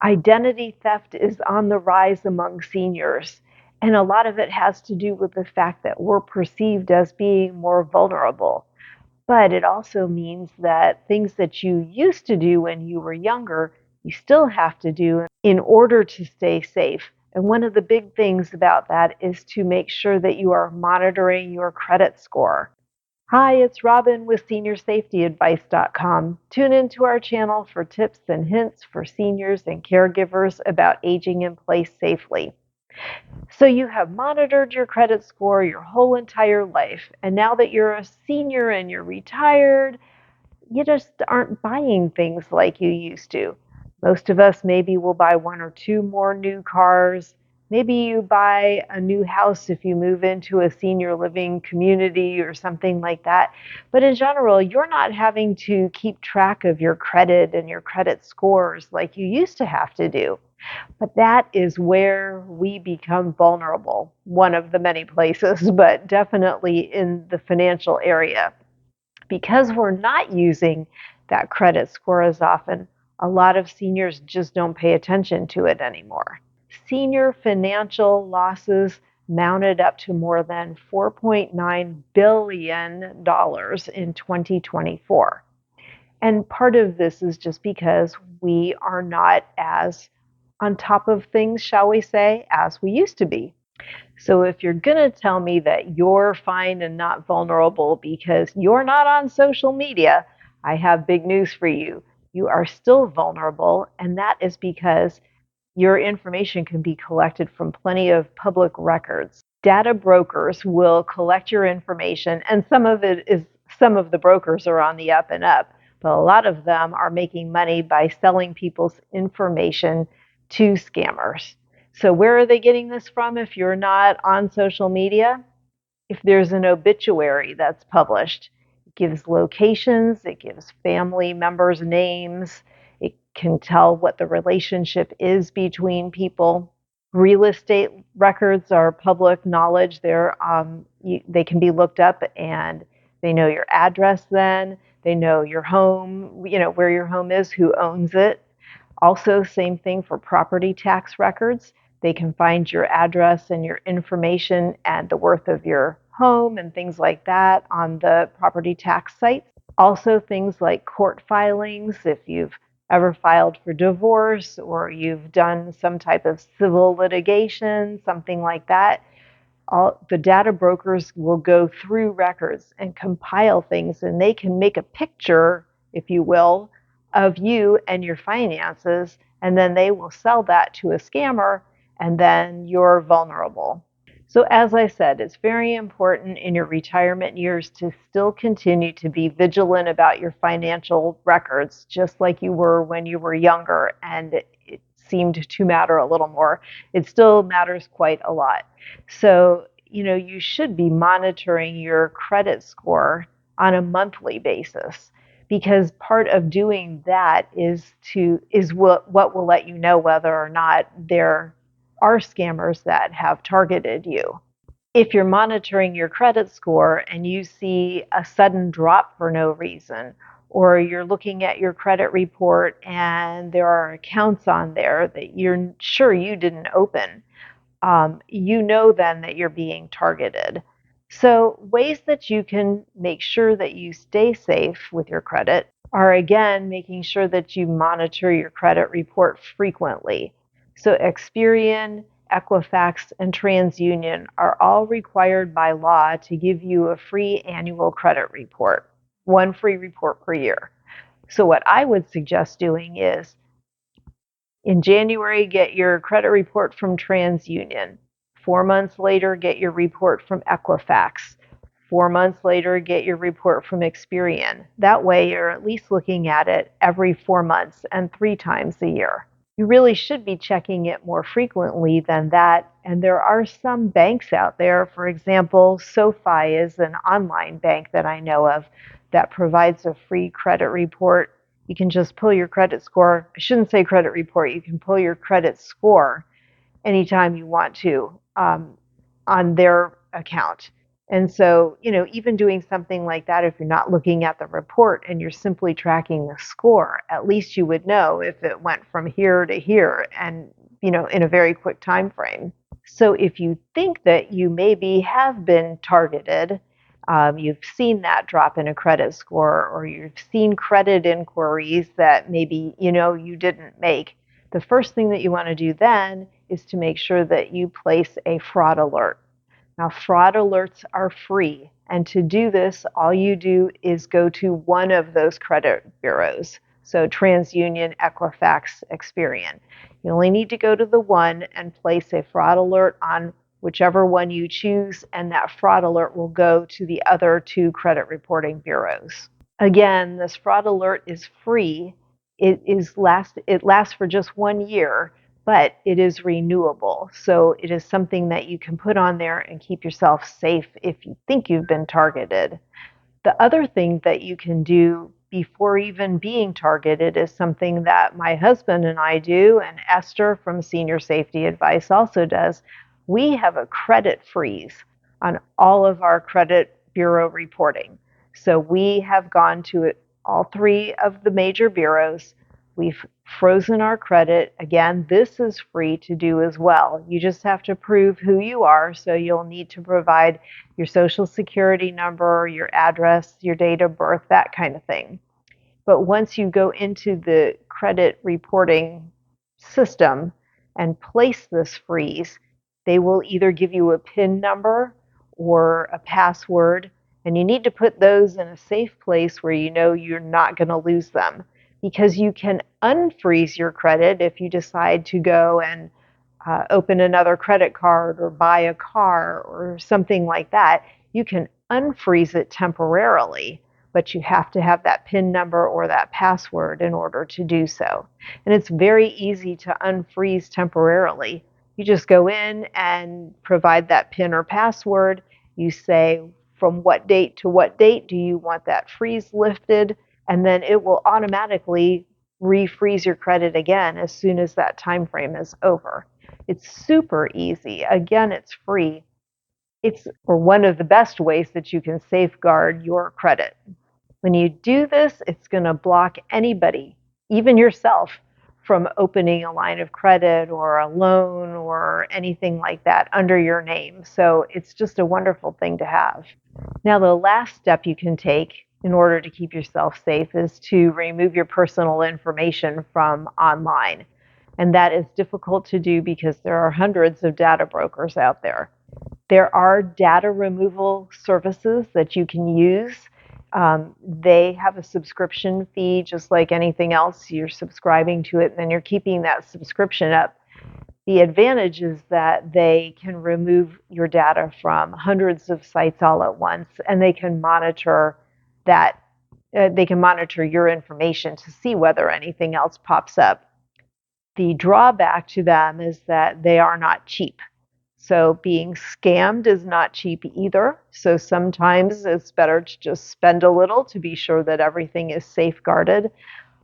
Identity theft is on the rise among seniors, and a lot of it has to do with the fact that we're perceived as being more vulnerable. But it also means that things that you used to do when you were younger, you still have to do in order to stay safe. And one of the big things about that is to make sure that you are monitoring your credit score. Hi, it's Robin with SeniorSafetyAdvice.com. Tune into our channel for tips and hints for seniors and caregivers about aging in place safely. So you have monitored your credit score your whole entire life, and now that you're a senior and you're retired, you just aren't buying things like you used to. Most of us maybe will buy one or two more new cars. Maybe you buy a new house if you move into a senior living community or something like that. But in general, you're not having to keep track of your credit and your credit scores like you used to have to do. But that is where we become vulnerable, one of the many places, but definitely in the financial area. Because we're not using that credit score as often, a lot of seniors just don't pay attention to it anymore. Senior financial losses mounted up to more than $4.9 billion in 2024. And part of this is just because we are not as on top of things, shall we say, as we used to be. So if you're going to tell me that you're fine and not vulnerable because you're not on social media, I have big news for you. You are still vulnerable, and that is because your information can be collected from plenty of public records. Data brokers will collect your information, and some of the brokers are on the up and up, but a lot of them are making money by selling people's information to scammers. So where are they getting this from if you're not on social media? If there's an obituary that's published, it gives locations, it gives family members' names, it can tell what the relationship is between people. Real estate records are public knowledge. They can be looked up, and they know your address then. They know your home, where your home is, who owns it. Also, same thing for property tax records. They can find your address and your information and the worth of your home and things like that on the property tax sites. Also, things like court filings, if you've ever filed for divorce or you've done some type of civil litigation, something like that. All the data brokers will go through records and compile things, and they can make a picture, if you will, of you and your finances, and then they will sell that to a scammer, and then you're vulnerable. So as I said, it's very important in your retirement years to still continue to be vigilant about your financial records, just like you were when you were younger and it seemed to matter a little more. It still matters quite a lot. So, you should be monitoring your credit score on a monthly basis, because part of doing that is what will let you know whether or not there are scammers that have targeted you. If you're monitoring your credit score and you see a sudden drop for no reason, or you're looking at your credit report and there are accounts on there that you're sure you didn't open, you know then that you're being targeted. So ways that you can make sure that you stay safe with your credit are, again, making sure that you monitor your credit report frequently. So Experian, Equifax, and TransUnion are all required by law to give you a free annual credit report, one free report per year. So what I would suggest doing is in January, get your credit report from TransUnion. 4 months later, get your report from Equifax. 4 months later, get your report from Experian. That way, you're at least looking at it every 4 months and 3 times a year. You really should be checking it more frequently than that. And there are some banks out there, for example, SoFi is an online bank that I know of that provides a free credit report. You can just pull your credit score. I shouldn't say credit report. You can pull your credit score anytime you want to on their account. And so, even doing something like that, if you're not looking at the report and you're simply tracking the score, at least you would know if it went from here to here and, in a very quick time frame. So if you think that you maybe have been targeted, you've seen that drop in a credit score, or you've seen credit inquiries that maybe, you didn't make, the first thing that you want to do then is to make sure that you place a fraud alert. Now, fraud alerts are free. And to do this, all you do is go to one of those credit bureaus. So TransUnion, Equifax, Experian. You only need to go to the one and place a fraud alert on whichever one you choose, and that fraud alert will go to the other two credit reporting bureaus. Again, this fraud alert is free. It lasts for just 1 year, but it is renewable. So it is something that you can put on there and keep yourself safe if you think you've been targeted. The other thing that you can do before even being targeted is something that my husband and I do, and Esther from Senior Safety Advice also does. We have a credit freeze on all of our credit bureau reporting. So we have gone to all three of the major bureaus. We've frozen our credit. Again, this is free to do as well. You just have to prove who you are. So you'll need to provide your social security number, your address, your date of birth, that kind of thing. But once you go into the credit reporting system and place this freeze, they will either give you a PIN number or a password, and you need to put those in a safe place where you know you're not going to lose them, because you can unfreeze your credit if you decide to go and open another credit card or buy a car or something like that. You can unfreeze it temporarily, but you have to have that PIN number or that password in order to do so. And it's very easy to unfreeze temporarily. You just go in and provide that PIN or password. You say from what date to what date do you want that freeze lifted, and then it will automatically refreeze your credit again as soon as that time frame is over. It's super easy. Again, it's free. It's one of the best ways that you can safeguard your credit. When you do this, it's going to block anybody, even yourself, from opening a line of credit or a loan or anything like that under your name. So it's just a wonderful thing to have. Now, the last step you can take in order to keep yourself safe is to remove your personal information from online. And that is difficult to do because there are hundreds of data brokers out there. There are data removal services that you can use. They have a subscription fee just like anything else. You're subscribing to it and then you're keeping that subscription up. The advantage is that they can remove your data from hundreds of sites all at once, and they can monitor that. They can monitor your information to see whether anything else pops up. The drawback to them is that they are not cheap. So being scammed is not cheap either. So sometimes it's better to just spend a little to be sure that everything is safeguarded.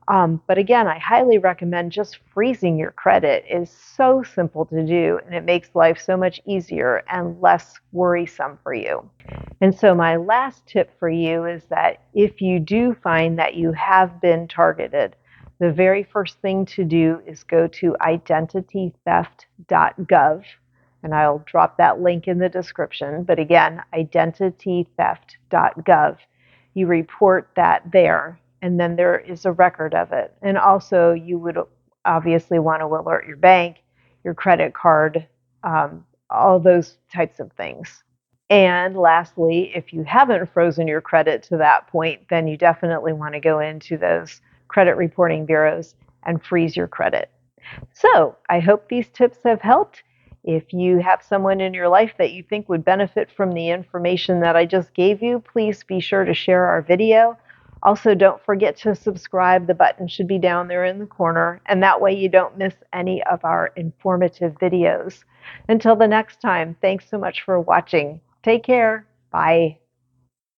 But again, I highly recommend just freezing your credit. It is so simple to do, and it makes life so much easier and less worrisome for you. And so my last tip for you is that if you do find that you have been targeted, the very first thing to do is go to identitytheft.gov, and I'll drop that link in the description. But again, identitytheft.gov. You report that there, and then there is a record of it. And also, you would obviously want to alert your bank, your credit card, all those types of things. And lastly, if you haven't frozen your credit to that point, then you definitely want to go into those credit reporting bureaus and freeze your credit. So I hope these tips have helped. If you have someone in your life that you think would benefit from the information that I just gave you, please be sure to share our video. Also, don't forget to subscribe. The button should be down there in the corner, and that way you don't miss any of our informative videos. Until the next time, thanks so much for watching. Take care. Bye.